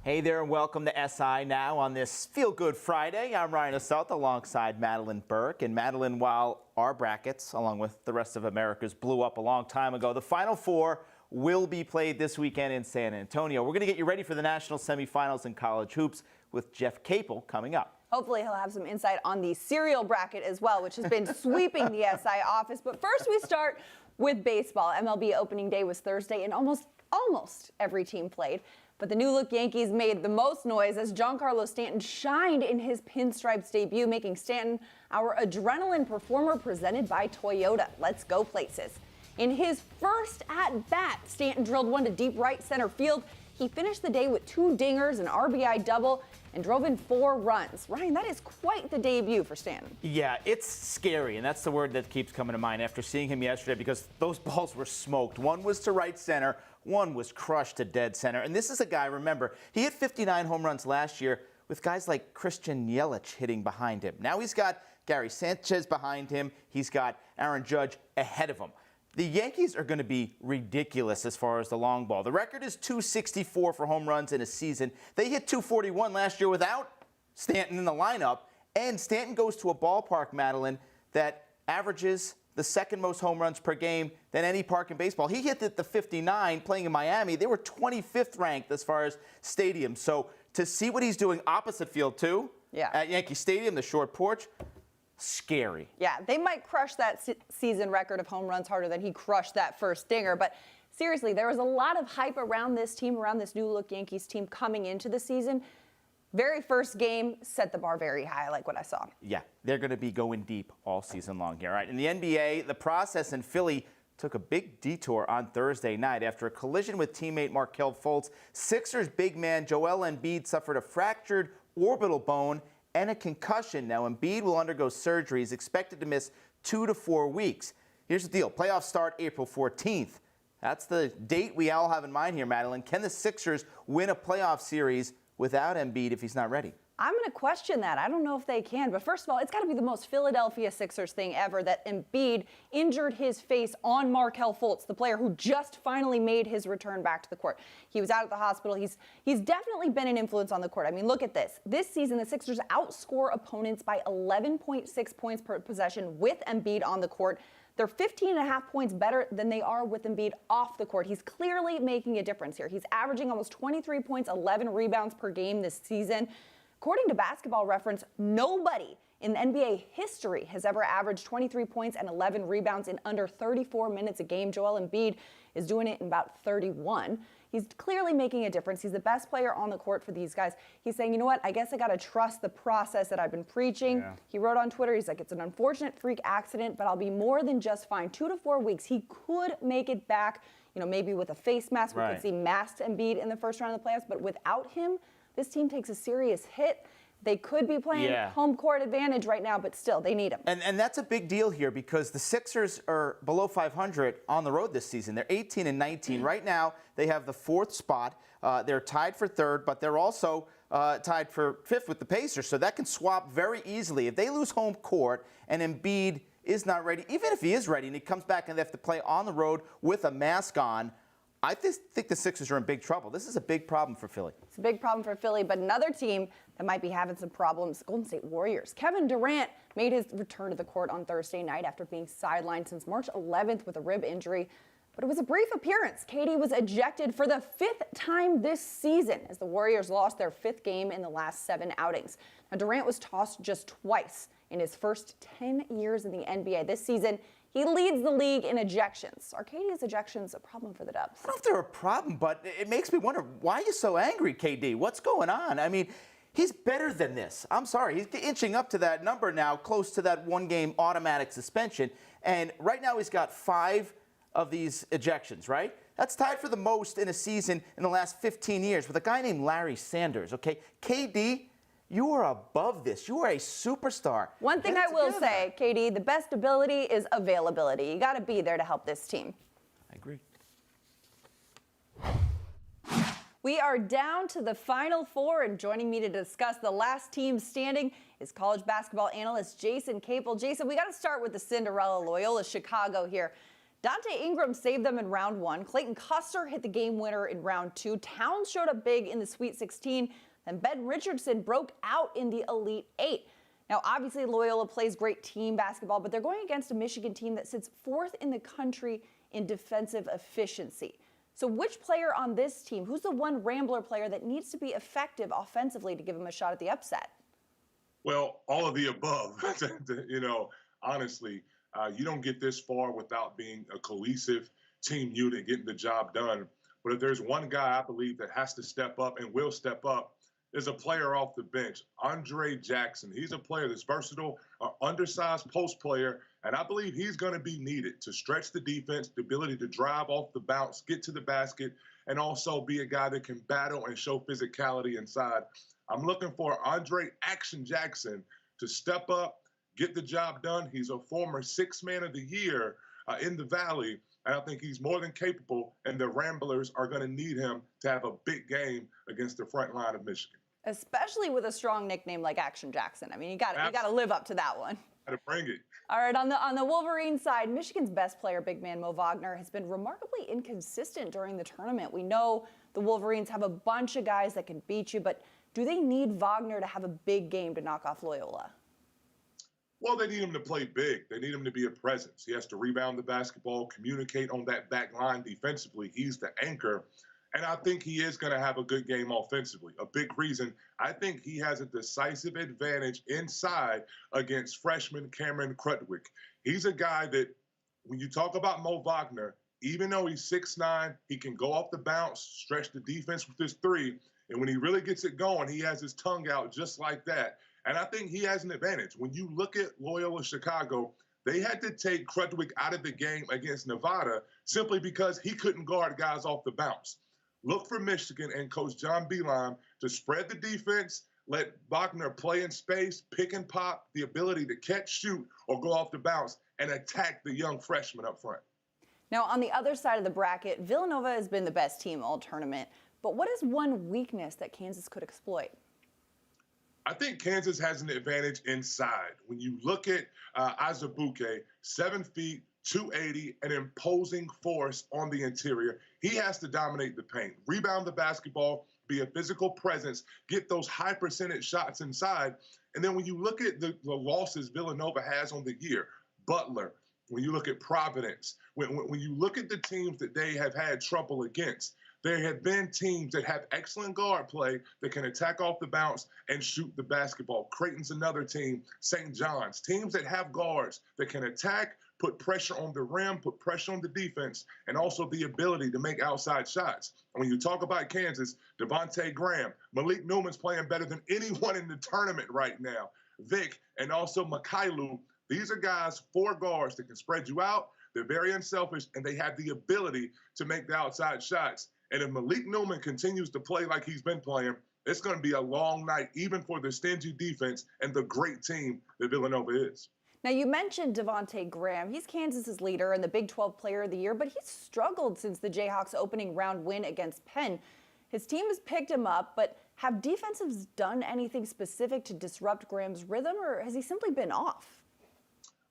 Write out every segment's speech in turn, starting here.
Hey there and welcome to SI Now on this Feel Good Friday. I'm Ryan Assault alongside Madeline Burke. And Madeline, while our brackets, along with the rest of America's, blew up a long time ago, the Final Four will be played this weekend in San Antonio. We're going to get you ready for the national semifinals in college hoops with Jeff Capel coming up. Hopefully he'll have some insight on the cereal bracket as well, which has been sweeping the SI office. But first we start with baseball. MLB opening day was Thursday and almost every team played. But the new-look Yankees made the most noise as Giancarlo Stanton shined in his pinstripes debut, making Stanton our adrenaline performer presented by Toyota. Let's go places. In his first at-bat, Stanton drilled one to deep right center field. He finished the day with 2 dingers, an RBI double, and drove in 4 runs. Ryan, that is quite the debut for Stanton. Yeah, it's scary, and that's the word that keeps coming to mind after seeing him yesterday because those balls were smoked. One was to right center, one was crushed to dead center. And this is a guy, remember, he hit 59 home runs last year with guys like Christian Yelich hitting behind him. Now he's got Gary Sanchez behind him. He's got Aaron Judge ahead of him. The Yankees are going to be ridiculous as far as the long ball. The record is 264 for home runs in a season. They hit 241 last year without Stanton in the lineup. And Stanton goes to a ballpark, Madeline, that averages the second most home runs per game than any park in baseball. He hit the 59 playing in Miami. They were 25th ranked as far as stadiums. So to see what he's doing opposite field, too, at Yankee Stadium, the short porch, scary. Yeah, they might crush that season record of home runs harder than he crushed that first dinger. But seriously, there was a lot of hype around this team, around this new-look Yankees team coming into the season. Very first game set the bar very high, I like what I saw. Yeah, they're going to be going deep all season long here. All right, in the NBA, the process in Philly took a big detour on Thursday night after a collision with teammate Markelle Fultz. Sixers big man Joel Embiid suffered a fractured orbital bone and a concussion. Now, Embiid will undergo surgery. He's expected to miss 2 to 4 weeks. Here's the deal. Playoffs start April 14th. That's the date we all have in mind here, Madeline. Can the Sixers win a playoff series without Embiid if he's not ready? I'm going to question that. I don't know if they can. But first of all, it's got to be the most Philadelphia Sixers thing ever that Embiid injured his face on Markelle Fultz, the player who just finally made his return back to the court. He was out at the hospital. He's definitely been an influence on the court. I mean, look at this. This season, the Sixers outscore opponents by 11.6 points per possession with Embiid on the court. They're 15.5 points better than they are with Embiid off the court. He's clearly making a difference here. He's averaging almost 23 points, 11 rebounds per game this season. According to Basketball Reference, nobody in NBA history has ever averaged 23 points and 11 rebounds in under 34 minutes a game. Joel Embiid is doing it in about 31. He's clearly making a difference. He's the best player on the court for these guys. He's saying, you know what, I guess I got to trust the process that I've been preaching. Yeah. He wrote on Twitter, he's like, it's an unfortunate freak accident, but I'll be more than just fine. 2 to 4 weeks. He could make it back, you know, maybe with a face mask. Right. We could see masked Embiid in the first round of the playoffs, but without him, this team takes a serious hit. They could be playing home court advantage right now, but still, they need him. And that's a big deal here because the Sixers are below 500 on the road this season. They're 18 and 19. Right now, they have the 4th spot. They're tied for 3rd, but they're also tied for 5th with the Pacers, so that can swap very easily. If they lose home court and Embiid is not ready, even if he is ready and he comes back and they have to play on the road with a mask on, I think the Sixers are in big trouble. This is a big problem for Philly. It's a big problem for Philly, but another team that might be having some problems, Golden State Warriors. Kevin Durant made his return to the court on Thursday night after being sidelined since March 11th with a rib injury. But it was a brief appearance. KD was ejected for the 5th time this season as the Warriors lost their 5th game in the last 7 outings. Now, Durant was tossed just twice in his first 10 years in the NBA. This season, he leads the league in ejections. Are KD's ejections a problem for the Dubs? I don't know if they're a problem, but it makes me wonder, why are you so angry, KD? What's going on? I mean, he's better than this. I'm sorry. He's inching up to that number now, close to that 1-game automatic suspension. And right now he's got 5 of these ejections, right? That's tied for the most in a season in the last 15 years with a guy named Larry Sanders, okay? KD, you are above this. You are a superstar. One thing I will say, KD, the best ability is availability. You got to be there to help this team. I agree. We are down to the Final Four, and joining me to discuss the last team standing is college basketball analyst Jason Capel. Jason, we got to start with the Cinderella Loyola Chicago here. Dante Ingram saved them in round 1. Clayton Custer hit the game winner in round 2. Towns showed up big in the Sweet 16. Then Ben Richardson broke out in the Elite 8. Now, obviously, Loyola plays great team basketball, but they're going against a Michigan team that sits 4th in the country in defensive efficiency. So which player on this team, who's the one Rambler player that needs to be effective offensively to give him a shot at the upset? Well, all of the above. Honestly, you don't get this far without being a cohesive team unit, getting the job done. But if there's one guy I believe that has to step up and will step up, is a player off the bench, Andre Jackson. He's a player that's versatile, an undersized post player, and I believe he's going to be needed to stretch the defense, the ability to drive off the bounce, get to the basket, and also be a guy that can battle and show physicality inside. I'm looking for Andre Action Jackson to step up, get the job done. He's a former 6th Man of the Year in the Valley, and I think he's more than capable, and the Ramblers are going to need him to have a big game against the front line of Michigan. Especially with a strong nickname like Action Jackson. I mean, you got to live up to that one. Got to bring it. All right, on the Wolverine side, Michigan's best player, big man Mo Wagner, has been remarkably inconsistent during the tournament. We know the Wolverines have a bunch of guys that can beat you, but do they need Wagner to have a big game to knock off Loyola? Well, they need him to play big. They need him to be a presence. He has to rebound the basketball, communicate on that back line defensively. He's the anchor. And I think he is going to have a good game offensively. A big reason, I think he has a decisive advantage inside against freshman Cameron Krutwig. He's a guy that, when you talk about Mo Wagner, even though he's 6'9", he can go off the bounce, stretch the defense with his 3, and when he really gets it going, he has his tongue out just like that. And I think he has an advantage. When you look at Loyola Chicago, they had to take Krutwig out of the game against Nevada simply because he couldn't guard guys off the bounce. Look for Michigan and Coach John Beilein to spread the defense, let Wagner play in space, pick and pop, the ability to catch, shoot, or go off the bounce, and attack the young freshman up front. Now, on the other side of the bracket, Villanova has been the best team all tournament. But what is one weakness that Kansas could exploit? I think Kansas has an advantage inside. When you look at Azubuike, 7 feet, 280, an imposing force on the interior. He has to dominate the paint, rebound the basketball, be a physical presence, get those high percentage shots inside. And then when you look at the losses Villanova has on the year, Butler, when you look at Providence, when you look at the teams that they have had trouble against, there have been teams that have excellent guard play that can attack off the bounce and shoot the basketball. Creighton's another team, St. John's, teams that have guards that can attack, put pressure on the rim, put pressure on the defense, and also the ability to make outside shots. And when you talk about Kansas, Devontae Graham, Malik Newman's playing better than anyone in the tournament right now. Vic, and also Mikhailu. These are guys, 4 guards that can spread you out. They're very unselfish, and they have the ability to make the outside shots. And if Malik Newman continues to play like he's been playing, it's going to be a long night, even for the stingy defense and the great team that Villanova is. Now, you mentioned Devontae Graham. He's Kansas's leader and the Big 12 Player of the Year, but he's struggled since the Jayhawks' opening round win against Penn. His team has picked him up, but have defensives done anything specific to disrupt Graham's rhythm, or has he simply been off?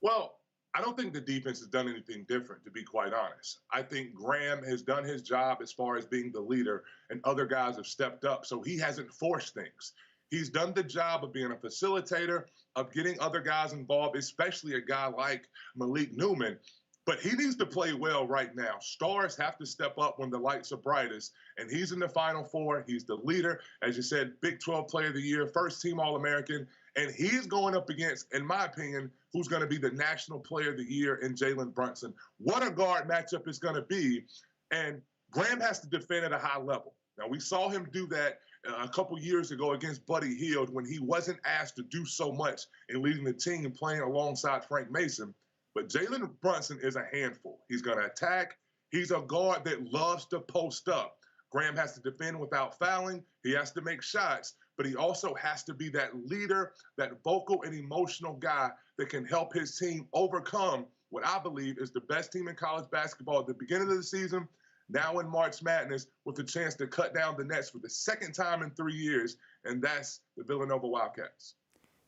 Well, I don't think the defense has done anything different, to be quite honest. I think Graham has done his job as far as being the leader, and other guys have stepped up, so he hasn't forced things. He's done the job of being a facilitator, of getting other guys involved, especially a guy like Malik Newman. But he needs to play well right now. Stars have to step up when the lights are brightest, and he's in the Final Four. He's the leader, as you said, Big 12 Player of the Year, first-team All-American, and he's going up against, in my opinion, who's going to be the National Player of the Year in Jalen Brunson. What a guard matchup it's going to be, and Graham has to defend at a high level. Now, we saw him do that a couple years ago against Buddy Hield when he wasn't asked to do so much in leading the team and playing alongside Frank Mason. But Jalen Brunson is a handful. He's going to attack. He's a guard that loves to post up. Graham has to defend without fouling. He has to make shots, but he also has to be that leader, that vocal and emotional guy that can help his team overcome what I believe is the best team in college basketball at the beginning of the season, now in March Madness, with a chance to cut down the nets for the second time in 3 years, and that's the Villanova Wildcats.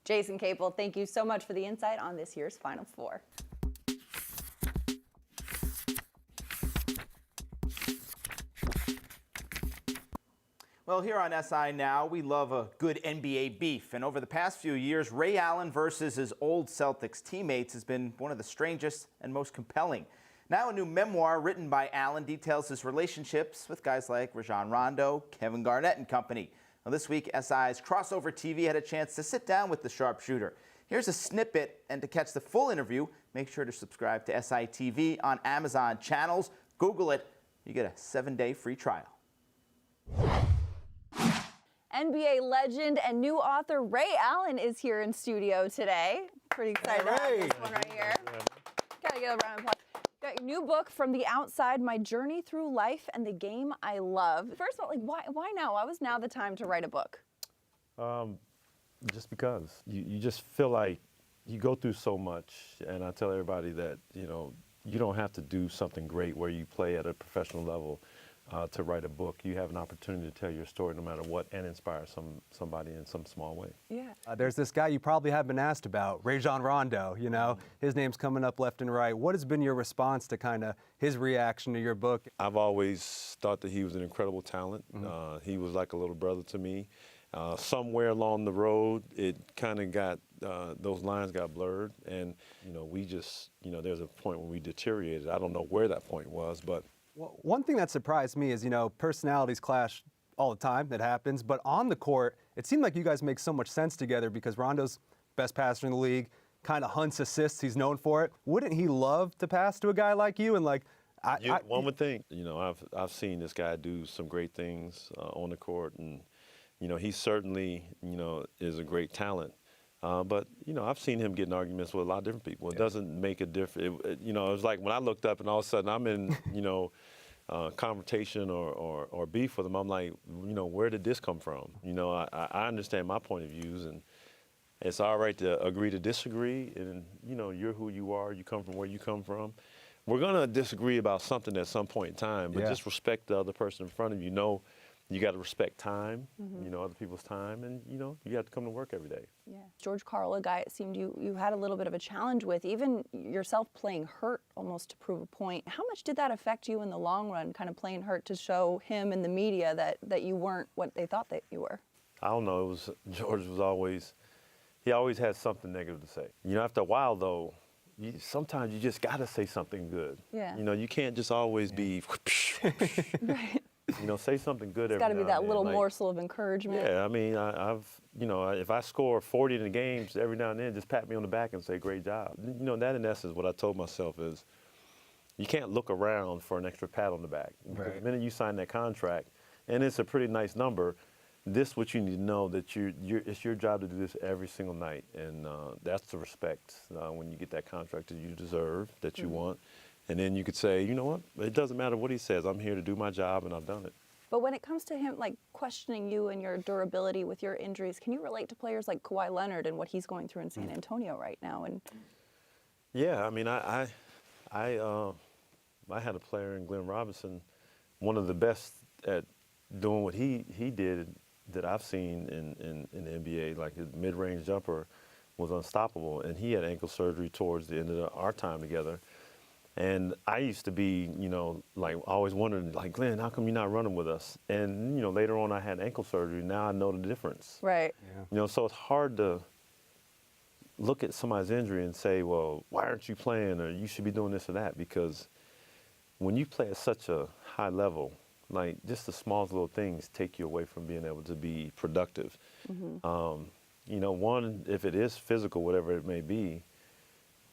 Jason Capel, thank you so much for the insight on this year's Final Four. Well, here on SI Now, we love a good NBA beef. And over the past few years, Ray Allen versus his old Celtics teammates has been one of the strangest and most compelling. Now a new memoir written by Allen details his relationships with guys like Rajon Rondo, Kevin Garnett and company. Now, this week, SI's Crossover TV had a chance to sit down with the sharpshooter. Here's a snippet, and to catch the full interview, make sure to subscribe to SI TV on Amazon channels. Google it. You get a 7-day free trial. NBA legend and new author Ray Allen is here in studio today. Pretty excited to have this one right here. Gotta get a round of applause. Got your new book, From the Outside, My Journey Through Life and the Game I Love. First of all, why now? Why was now the time to write a book? Just because. You just feel like you go through so much, and I tell everybody that, you don't have to do something great where you play at a professional level to write a book. You have an opportunity to tell your story no matter what and inspire somebody in some small way. Yeah. There's this guy you probably have been asked about, Rajon Rondo, his name's coming up left and right. What has been your response to kind of his reaction to your book? I've always thought that he was an incredible talent. He was like a little brother to me. Somewhere along the road, it kind of got, those lines got blurred, and, we just, there's a point when we deteriorated. I don't know where that point was, but. Well, one thing that surprised me is, personalities clash all the time. That happens. But on the court, it seemed like you guys make so much sense together because Rondo's best passer in the league, kind of hunts assists. He's known for it. Wouldn't he love to pass to a guy like you? And One would think, I've seen this guy do some great things on the court, and, he certainly, is a great talent. But, I've seen him get in arguments with a lot of different people. It doesn't make a difference. It was like when I looked up and all of a sudden I'm in, confrontation or beef with him, I'm like, where did this come from? I understand my point of views, and it's all right to agree to disagree, and, you're who you are, you come from where you come from. We're going to disagree about something at some point in time, but just respect the other person in front of you. You got to respect time, other people's time, and, you have to come to work every day. Yeah. Giancarlo, a guy it seemed you had a little bit of a challenge with, even yourself playing hurt almost to prove a point. How much did that affect you in the long run, kind of playing hurt to show him and the media that you weren't what they thought that you were? I don't know. George was always had something negative to say. After a while, though, sometimes you just got to say something good. Yeah. You can't just always be Right. Say something good every It's got to be that little like, morsel of encouragement. Yeah, I mean, I've, if I score 40 in the games, every now and then, just pat me on the back and say, great job. That in essence, what I told myself is, you can't look around for an extra pat on the back. Because the minute you sign that contract, and it's a pretty nice number, what you need to know that it's your job to do this every single night. And that's the respect when you get that contract that you deserve, that you want. And then you could say, you know what, it doesn't matter what he says. I'm here to do my job, and I've done it. But when it comes to him, questioning you and your durability with your injuries, can you relate to players like Kawhi Leonard and what he's going through in San Antonio right now? And yeah, I mean, I had a player in Glenn Robinson, one of the best at doing what he did that I've seen in the NBA. Like, his mid-range jumper was unstoppable, and he had ankle surgery towards the end of our time together. And I used to be, always wondering, Glenn, how come you're not running with us? And, later on I had ankle surgery. Now I know the difference. Right. Yeah. So it's hard to look at somebody's injury and say, well, why aren't you playing? Or you should be doing this or that. Because when you play at such a high level, just the smallest little things take you away from being able to be productive. One, if it is physical, whatever it may be.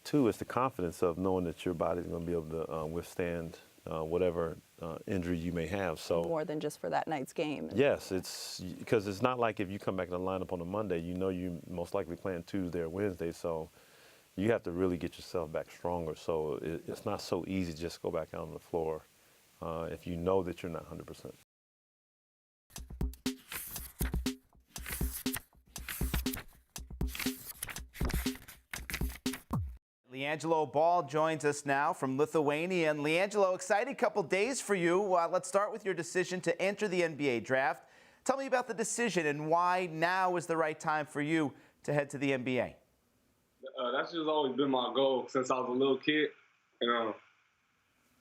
Two, it's the confidence of knowing that your body's going to be able to withstand whatever injury you may have. So more than just for that night's game. Yes, it's because it's not like if you come back in the lineup on a Monday, you most likely playing Tuesday or Wednesday. So you have to really get yourself back stronger. So it's not so easy to just go back out on the floor if you know that you're not 100%. LiAngelo Ball joins us now from Lithuania. And LiAngelo, exciting couple days for you. Let's start with your decision to enter the NBA draft. Tell me about the decision and why now is the right time for you to head to the NBA. That's just always been my goal since I was a little kid.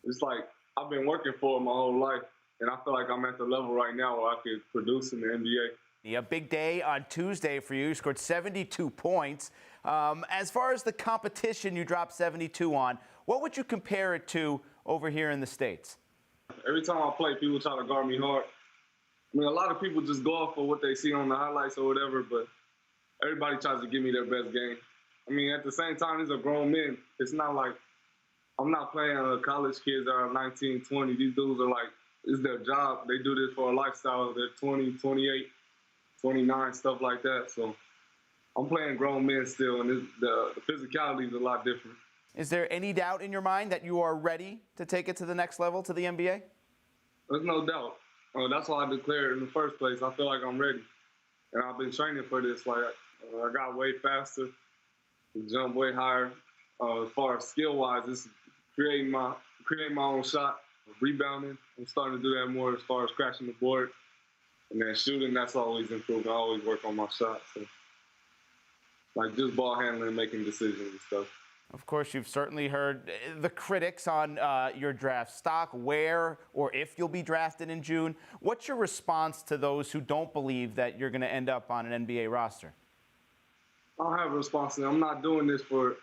It's like I've been working for it my whole life. And I feel like I'm at the level right now where I could produce in the NBA. A big day on Tuesday for you. You scored 72 points. As far as the competition you dropped 72 on, what would you compare it to over here in the States? Every time I play, people try to guard me hard. I mean, a lot of people just go off for what they see on the highlights or whatever, but everybody tries to give me their best game. I mean, at the same time, these are grown men. It's not like I'm not playing college kids that are 19, 20. These dudes are like, it's their job. They do this for a lifestyle. They're 20, 28, 29, stuff like that. So I'm playing grown men still, and the physicality is a lot different. Is there any doubt in your mind that you are ready to take it to the next level, to the NBA? There's no doubt. That's why I declared in the first place. I feel like I'm ready. And I've been training for this. Like, I got way faster, jump way higher. As far as skill-wise, it's creating my own shot, rebounding. I'm starting to do that more as far as crashing the board. And then shooting, that's always improved. I always work on my shot. So, like, just ball handling and making decisions and stuff. Of course, you've certainly heard the critics on your draft stock, where or if you'll be drafted in June. What's your response to those who don't believe that you're going to end up on an NBA roster? I don't have a response to them. I'm not doing this for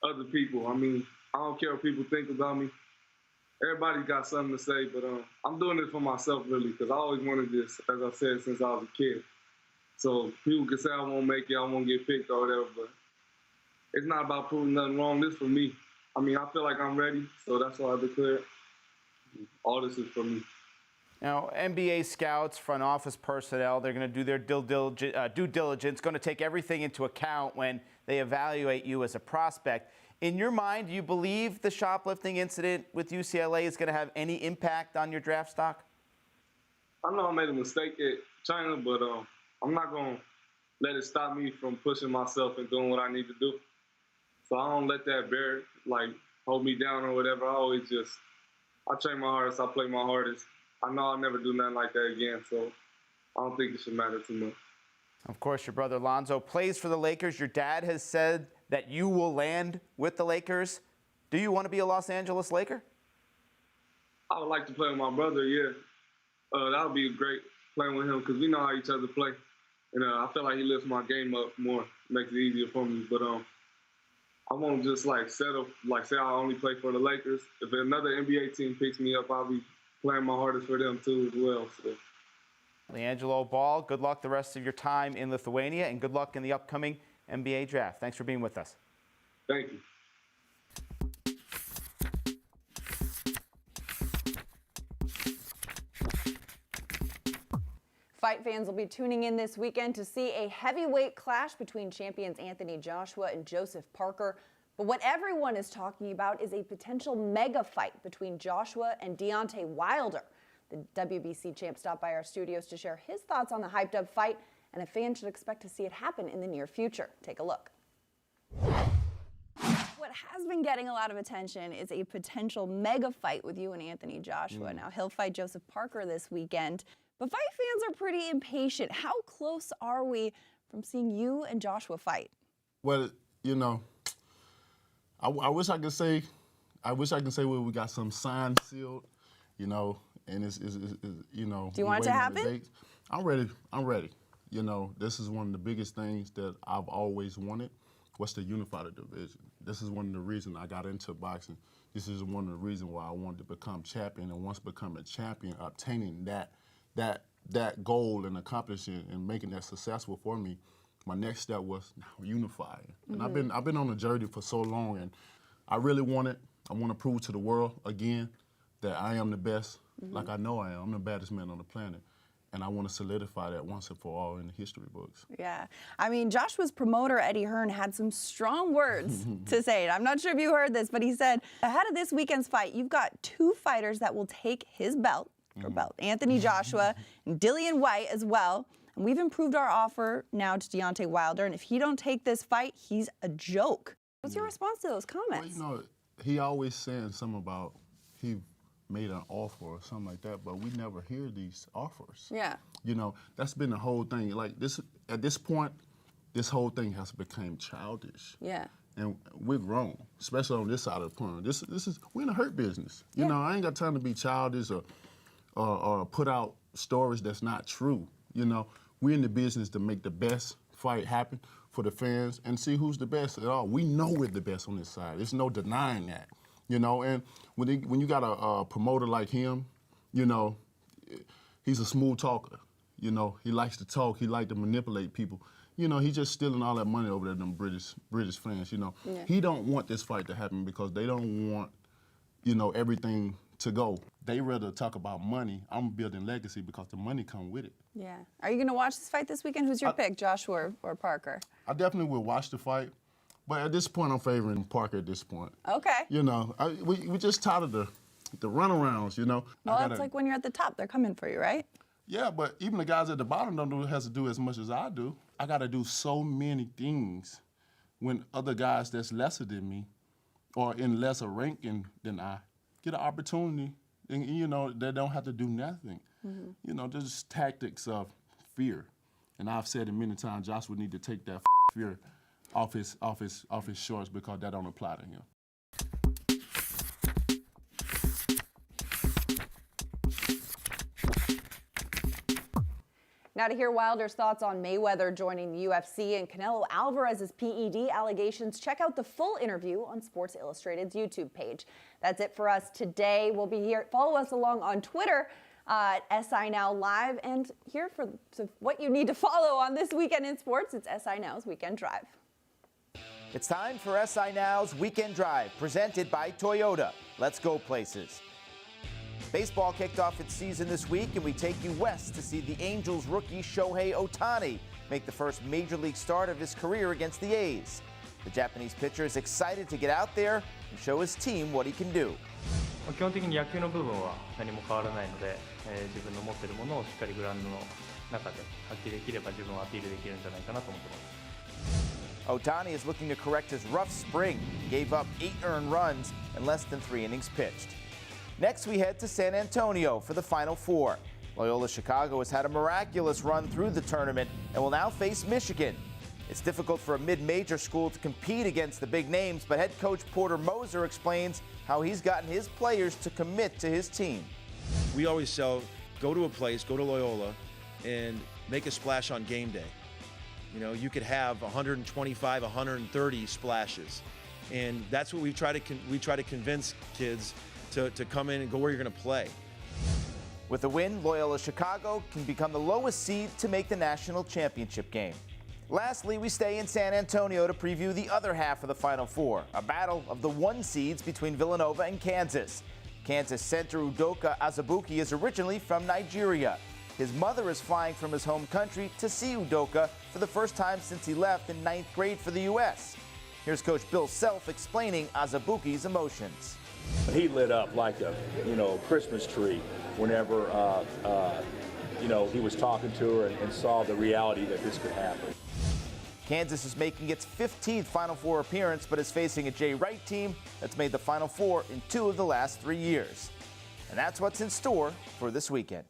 other people. I mean, I don't care what people think about me. Everybody's got something to say, but I'm doing this for myself, really, because I always wanted this, as I said, since I was a kid. So people can say I won't make it, I won't get picked or whatever, but it's not about proving nothing wrong. This is for me. I mean, I feel like I'm ready, so that's why I declared. All this is for me. Now, NBA scouts, front office personnel, they're going to do their due diligence, going to take everything into account when they evaluate you as a prospect. In your mind, do you believe the shoplifting incident with UCLA is going to have any impact on your draft stock? I know I made a mistake at China, but I'm not going to let it stop me from pushing myself and doing what I need to do. So I don't let that hold me down or whatever. I train my hardest, I play my hardest. I know I'll never do nothing like that again, so I don't think it should matter too much. Of course, your brother Lonzo plays for the Lakers. Your dad has said that you will land with the Lakers. Do you want to be a Los Angeles Laker? I would like to play with my brother, yeah. That would be great playing with him because we know how each other play. And I feel like he lifts my game up more, makes it easier for me. But I won't just settle, say I only play for the Lakers. If another NBA team picks me up, I'll be playing my hardest for them too as well. So. LiAngelo Ball, good luck the rest of your time in Lithuania, and good luck in the upcoming NBA draft. Thanks for being with us. Thank you. Fight fans will be tuning in this weekend to see a heavyweight clash between champions Anthony Joshua and Joseph Parker. But what everyone is talking about is a potential mega fight between Joshua and Deontay Wilder. The WBC champ stopped by our studios to share his thoughts on the hyped-up fight, and a fan should expect to see it happen in the near future. Take a look. What has been getting a lot of attention is a potential mega fight with you and Anthony Joshua. Now, he'll fight Joseph Parker this weekend, but fight fans are pretty impatient. How close are we from seeing you and Joshua fight? Well, I wish I could say we got some signed, sealed, and it's Do you want it to happen? I'm ready. This is one of the biggest things that I've always wanted, was to unify the division. This is one of the reasons I got into boxing. This is one of the reasons why I wanted to become champion, and once becoming champion, obtaining that goal and accomplishing and making that successful for me, my next step was unifying. And I've been on a journey for so long, and I really want to prove to the world again that I am the best, like I know I am. I'm the baddest man on the planet. And I want to solidify that once and for all in the history books. Yeah. I mean, Joshua's promoter, Eddie Hearn, had some strong words to say. I'm not sure if you heard this, but he said, ahead of this weekend's fight, you've got two fighters that will take his belt, Anthony Joshua and Dillian White as well. And we've improved our offer now to Deontay Wilder. And if he don't take this fight, he's a joke. What's your response to those comments? Well, he always saying something about he made an offer or something like that, but we never hear these offers. Yeah. That's been the whole thing. Like this, at this point, this whole thing has become childish. Yeah. And we're grown, especially on this side of the pond. This is we're in a hurt business. I ain't got time to be childish or or put out stories that's not true. You know, we're in the business to make the best fight happen for the fans and see who's the best at all. We know we're the best on this side. There's no denying that. You know, and when you got a promoter like him, you know, he's a smooth talker. You know, he likes to talk. He likes to manipulate people. You know, he's just stealing all that money over there, them British fans. You know, he don't want this fight to happen because they don't want, you know, everything to go. They rather talk about money. I'm building legacy because the money come with it. Yeah. Are you going to watch this fight this weekend? Who's your pick, Joshua or Parker? I definitely will watch the fight, but at this point, I'm favoring Parker at this point. Okay. You know, we just tired of the runarounds, you know. Well, it's like when you're at the top, they're coming for you, right? Yeah, but even the guys at the bottom don't know what has to do as much as I do. I got to do so many things when other guys that's lesser than me or in lesser ranking than I get an opportunity. And, you know, they don't have to do nothing. You know, there's tactics of fear. And I've said it many times, Josh would need to take that fear off his shorts because that don't apply to him. Now to hear Wilder's thoughts on Mayweather joining the UFC and Canelo Alvarez's PED allegations, check out the full interview on Sports Illustrated's YouTube page. That's it for us today. We'll be here. Follow us along on Twitter at SI Now Live, and here for what you need to follow on this weekend in sports. It's SI Now's Weekend Drive. It's time for SI Now's Weekend Drive, presented by Toyota. Let's go places. Baseball kicked off its season this week, and we take you west to see the Angels rookie Shohei Ohtani make the first major league start of his career against the A's. The Japanese pitcher is excited to get out there and show his team what he can do. 基本的に野球の部分は何も変わらないので、自分の持っているものをしっかりグラウンドの中で発揮できれば自分をアピールできるんじゃないかなと思ってます。Ohtani is looking to correct his rough spring. He gave up 8 earned runs in less than 3 innings pitched. Next, we head to San Antonio for the Final Four. Loyola-Chicago has had a miraculous run through the tournament and will now face Michigan. It's difficult for a mid-major school to compete against the big names, but head coach Porter Moser explains how he's gotten his players to commit to his team. We always tell, go to a place, go to Loyola, and make a splash on game day. You know, you could have 125, 130 splashes, and that's what we try to convince kids to come in and go where you're going to play. With a win, Loyola-Chicago can become the lowest seed to make the national championship game. Lastly, we stay in San Antonio to preview the other half of the Final Four, a battle of the 1 seeds between Villanova and Kansas. Kansas center Udoka Azubuike is originally from Nigeria. His mother is flying from his home country to see Udoka for the first time since he left in 9th grade for the U.S. Here's Coach Bill Self explaining Azubuike's emotions. He lit up like a, Christmas tree whenever, he was talking to her and saw the reality that this could happen. Kansas is making its 15th Final Four appearance, but is facing a Jay Wright team that's made the Final Four in 2 of the last 3 years. And that's what's in store for this weekend.